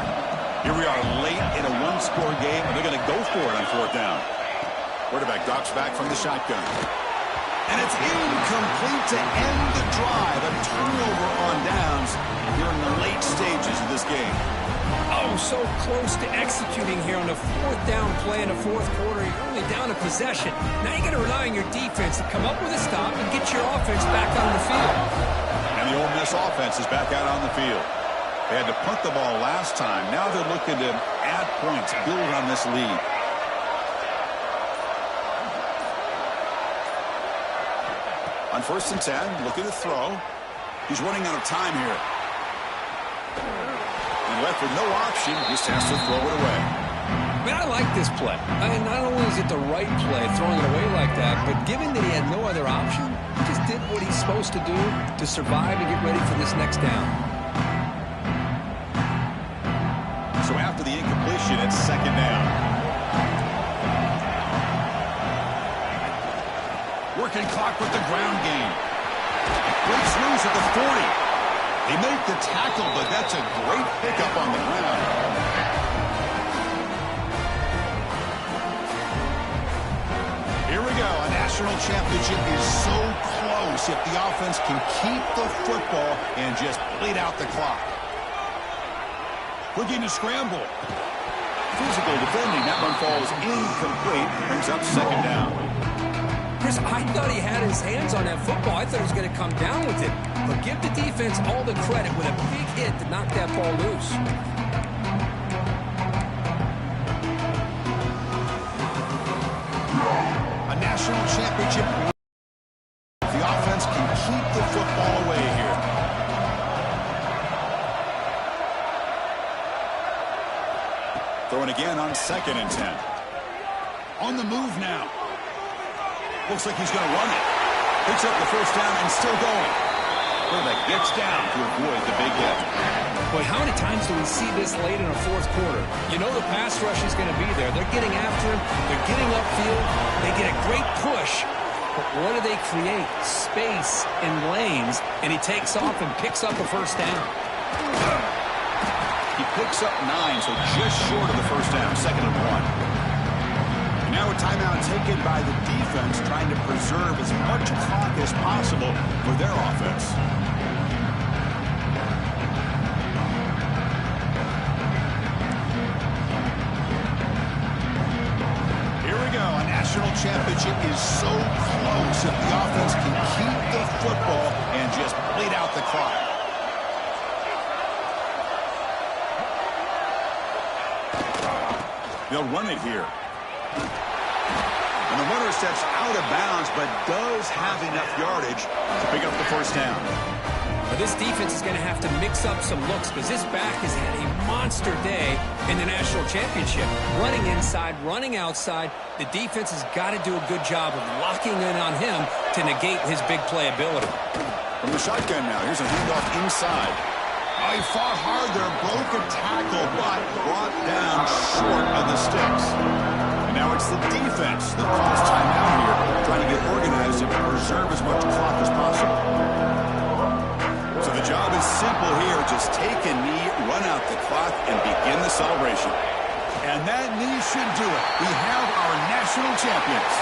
Speaker 1: Here we are late in a 1-score game, and they're going to go for it on 4th down. Quarterback drops back from the shotgun. And it's incomplete to end the drive. A turnover on downs here in the late stages of this game.
Speaker 4: Oh, so close to executing here on the 4th down play in the 4th quarter. You're only down a possession. Now you got to rely on your defense to come up with a stop and get your offense back on the field.
Speaker 1: And the Ole Miss offense is back out on the field. They had to punt the ball last time. Now they're looking to add points, build on this lead. On 1st and 10, looking to throw. He's running out of time here. And left with no option, just has to throw it away.
Speaker 4: I mean, I like this play. Not only is it the right play, throwing it away like that, but given that he had no other option, he just did what he's supposed to do to survive and get ready for this next down.
Speaker 1: So after the incompletion, it's 2nd down. Working clock with the ground game. Breaks loose at the 40. They make the tackle, but that's a great pickup on the ground. Here we go. A national championship is so close if the offense can keep the football and just bleed out the clock. Looking to scramble. Physical defending. That one falls incomplete. Brings up 2nd down.
Speaker 4: Chris, I thought he had his hands on that football. I thought he was going to come down with it. But give the defense all the credit with a big hit to knock that ball loose.
Speaker 1: A national championship. The offense can keep the football away here. Throwing again on 2nd and 10. On the move now. Looks like he's going to run it. Picks up the 1st down and still going. Quarterback gets down to avoid the big hit.
Speaker 4: Boy, how many times do we see this late in a 4th quarter? You know the pass rush is going to be there. They're getting after him. They're getting upfield. They get a great push. But what do they create? Space and lanes. And he takes off and picks up a 1st down.
Speaker 1: He picks up 9, so just short of the 1st down. 2nd and 1. Now a timeout taken by the defense, trying to preserve as much clock as possible for their offense. Here we go. A national championship is so close if the offense can keep the football and just bleed out the clock. They'll run it here. And the runner steps out of bounds, but does have enough yardage to pick up the 1st down.
Speaker 4: But this defense is going to have to mix up some looks because this back has had a monster day in the national championship. Running inside, running outside. The defense has got to do a good job of locking in on him to negate his big play ability.
Speaker 1: From the shotgun now, here's a handoff inside. He fought hard there, broke a tackle, but brought down short of the sticks. And now it's the defense that calls timeout here, trying to get organized and preserve as much clock as possible. So the job is simple here. Just take a knee, run out the clock, and begin the celebration. And that knee should do it. We have our national champions.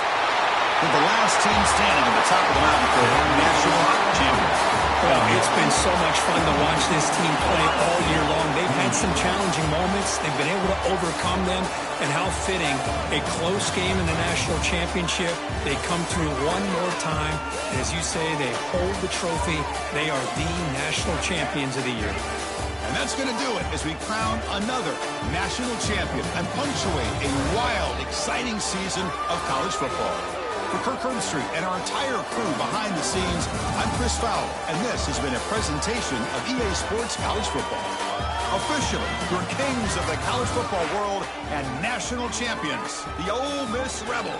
Speaker 1: With the last team standing at the top of the mountain for national champions.
Speaker 4: Well, it's been so much fun to watch this team play all year long. They've had some challenging moments. They've been able to overcome them. And how fitting, a close game in the national championship. They come through one more time. And as you say, they hold the trophy. They are the national champions of the year.
Speaker 1: And that's going to do it as we crown another national champion and punctuate a wild, exciting season of college football. For Kirk Herbstreit and our entire crew behind the scenes, I'm Chris Fowler, and this has been a presentation of EA Sports College Football. Officially, your kings of the college football world and national champions, the Ole Miss Rebels.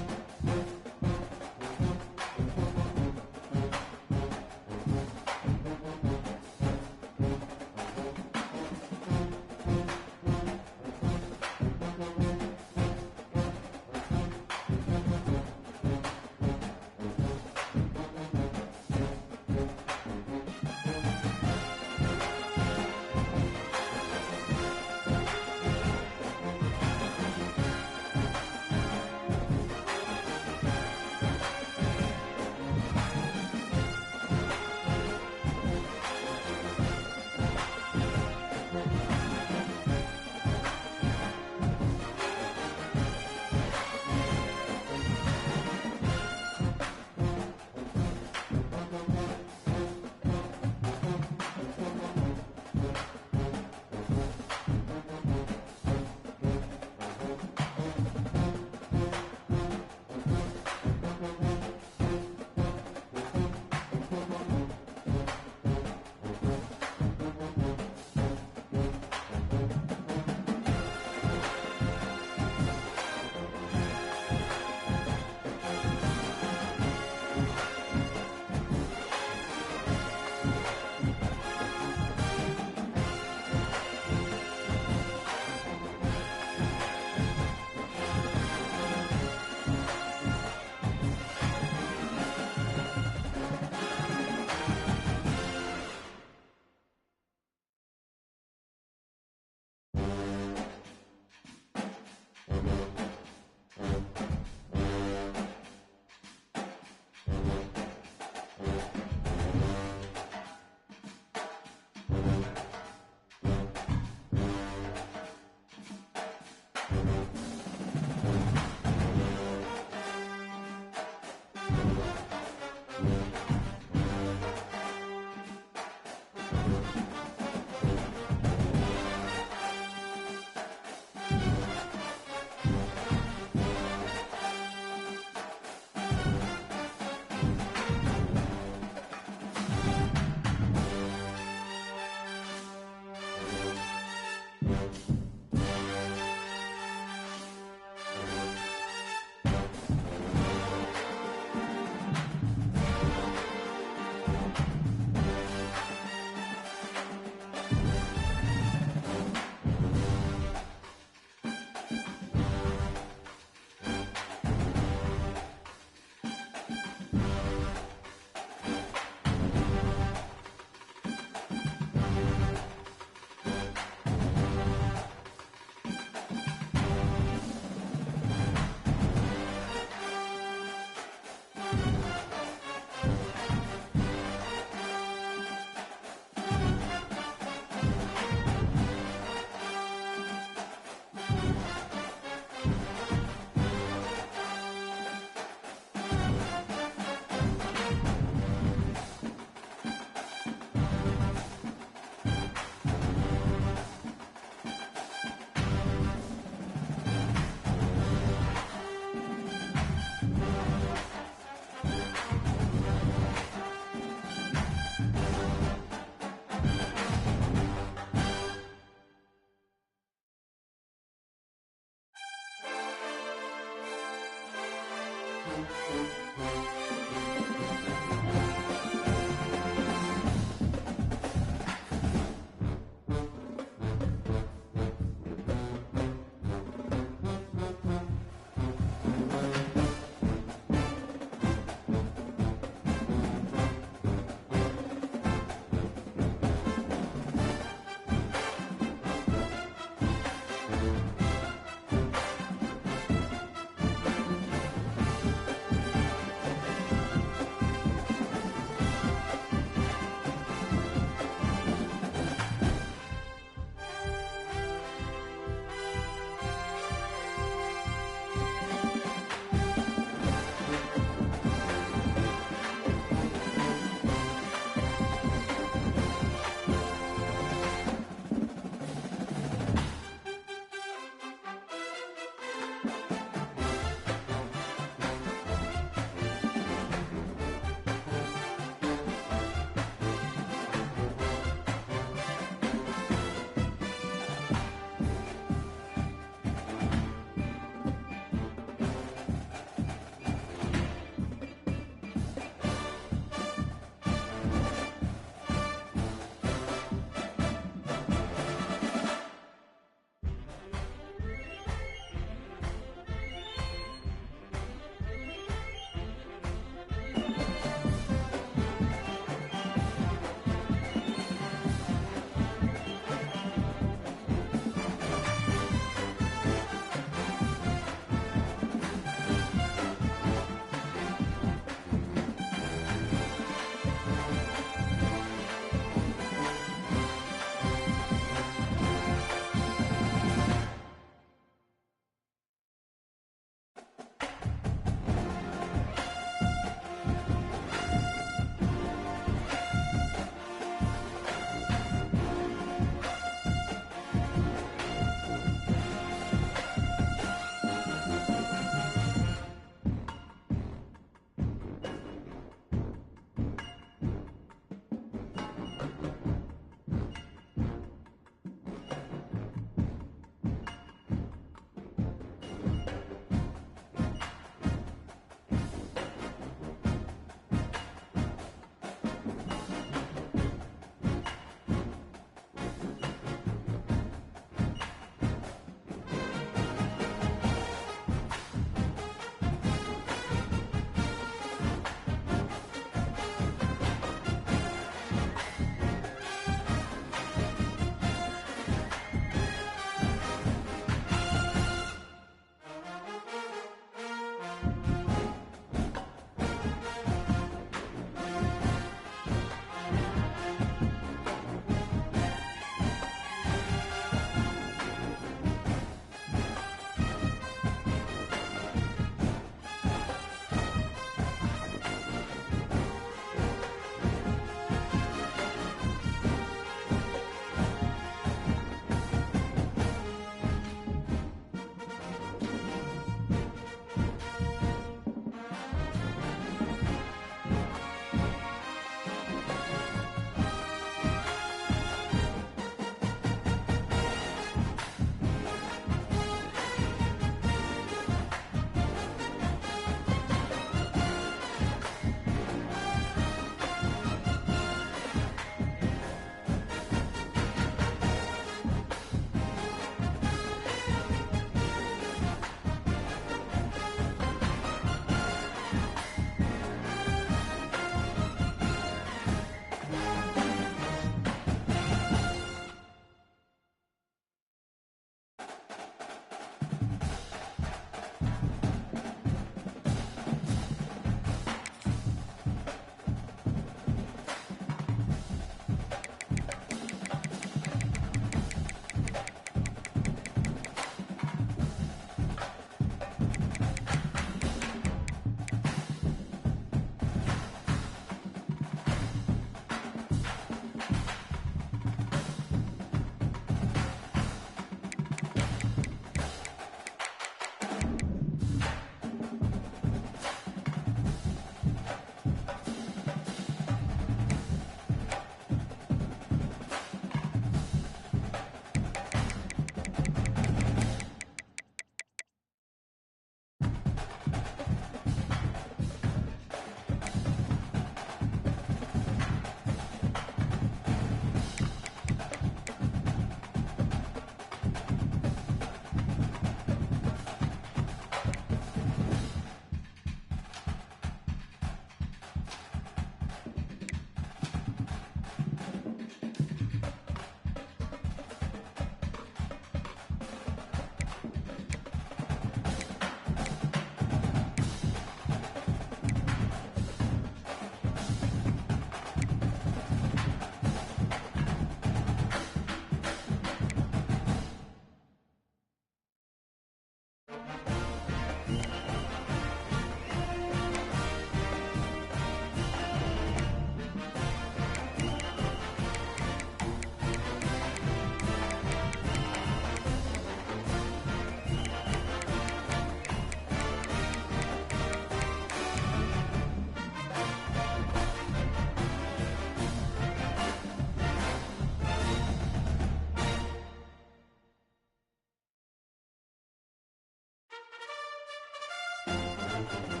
Speaker 2: it.